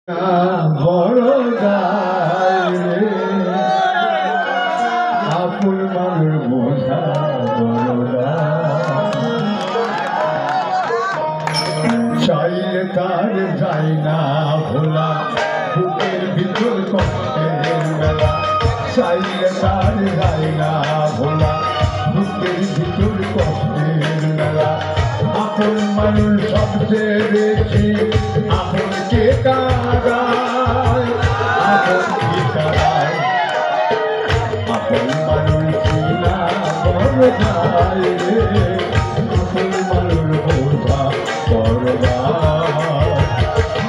বড় গায়ে আপন মানুষ বোঝা বড় চাইলে তার যাই না ভোলা বুকের ভিতর কষ্টের মেলা চাইলে তার যাই না ভোলা বুকের ভিতর কষ্টের মেলা আপন মানুষ সবচেয়ে বেশি আপন কে কারায় আপন কে কারায় আপন মানুষ না বড় গায় রে আপন মানুষ বোঝা বড় গায়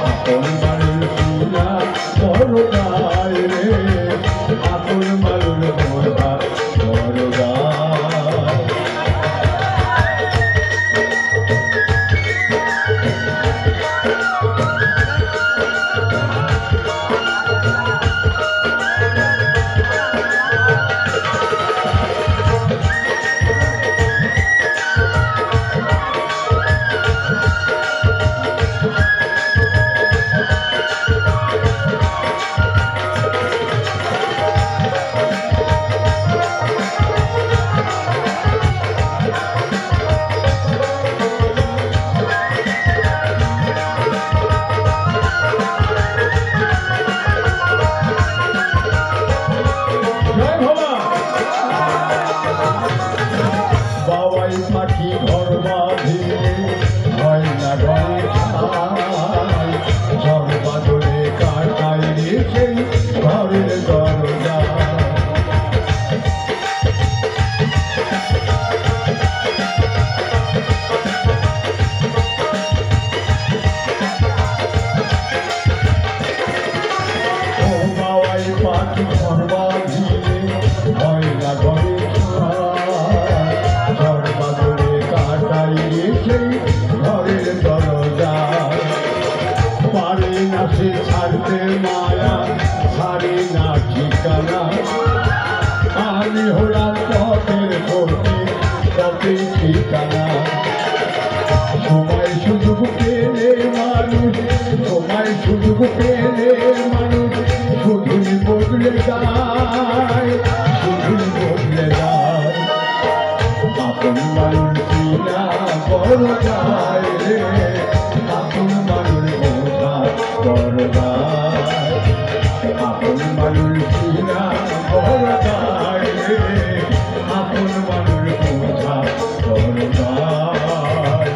আপন মানুষ না বড় গায় রে আপন মানুষ বোঝা বড় গায়। বাবাই পাখি ঘর বাঁধে হয় না ঘরে খায় ঝড় বাদলে কাটাই রে সেই ঘরের দরজা ও বাবাই পাখি ঘর বাঁধে হয় না ঘরে ঘরের দরজা পারে না সে ছাড়তে মায়া ছাড়ে না ঠিকানা আমি হলাম পথের পথে পথে ঠিকানা সময় সুযোগ পেলে মানুষ সময় সুযোগ পেলে মানুষ শুধুই বদলে যায় শুধুই বদলে যায় আপন মানুষ না বড় গায় রে আপন মানুষ বোঝা বড় গায় আপন মানুষ না বড় গায় রে আপন মানুষ বোঝা বড় গায়।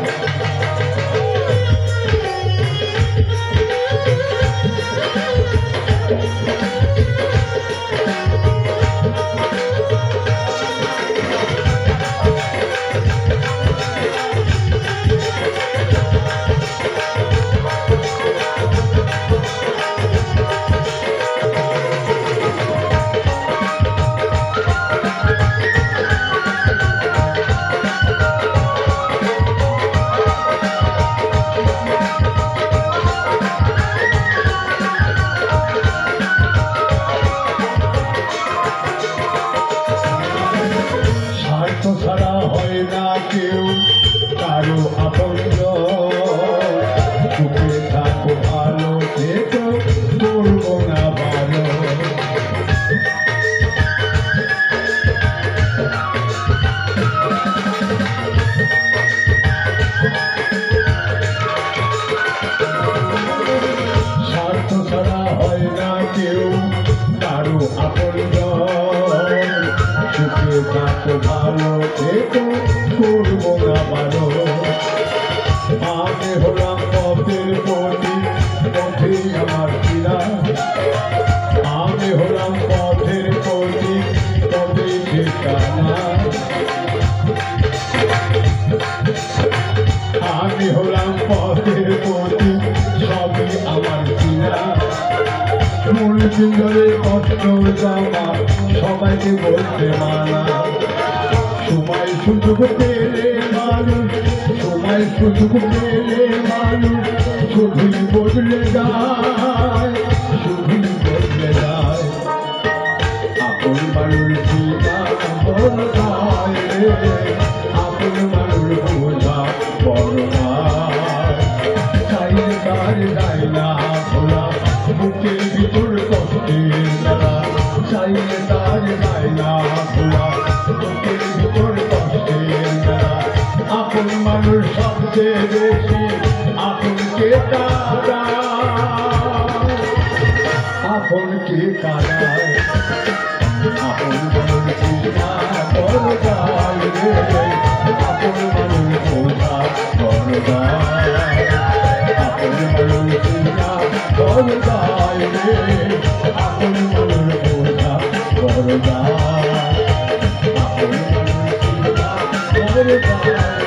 ছাড়া হয় না কেউ কারো আপনজন সুখে থাকো ভালো থেকো করবো না ভালো স্বার্থ ছাড়া হয় না কেউ কারো আপনজন সুখে থাকো ভালো থেকো করবো না ভালো আমি হলাম পথের পথি পথে আমার চিরা আমি হলাম পথের পথি পথে ঠিকানা আমি হলাম পথের পথি সবই আমার চিরা মূল পিঞ্জরে কষ্ট জামা সবাইকে বলতে মানা সময় সুযোগ পেলে মানুষ সময় সুযোগ পেলে মানুষ শুধুই বদলে যায় শুধুই বদলে যায় আপন মানুষ বড় গায় রে আপন মানুষ বোঝা বড় গায় চাইলে তার যায় না ভোলা আপন মানুষ সবচেয়ে বেশি আপনকে কাঁদায়, আপনকে কাঁদায়। আপন মানুষ চিন্তা বড় যায় রে, আপন মানুষ বোঝা বড় যায়, আপন মানুষ চিন্তা বড় যায় রে, আপন মানুষ বোঝা বড় যায়, আপন মানুষ চিন্তা বড় যায়।